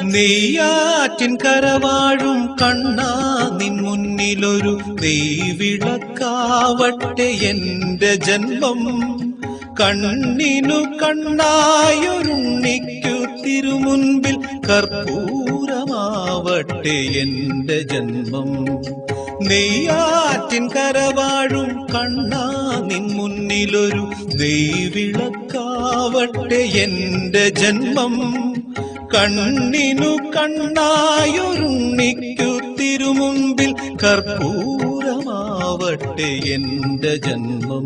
നെയ്യാറ്റിൻ കരവാഴും കണ്ണാ നിൻ മുന്നിലൊരു നെയ്വിളക്കാവട്ടെ എന്റെ ജന്മം. കണ്ണിനു കണ്ണായൊരുണ്ണിക്കു തിരുമുൻപിൽ കർപ്പൂരമാവട്ടെ എന്റെ ജന്മം. നെയ്യാറ്റിൻ കരവാഴും കണ്ണാ നിൻ മുന്നിലൊരു നെയ്വിളക്കാവട്ടെ എന്റെ ജന്മം. കണ്ണിനു കണ്ണായൊരുണ്ണിക്കു തിരുമുൻപിൽ കർപ്പൂരമാവട്ടെ എന്റെ ജന്മം.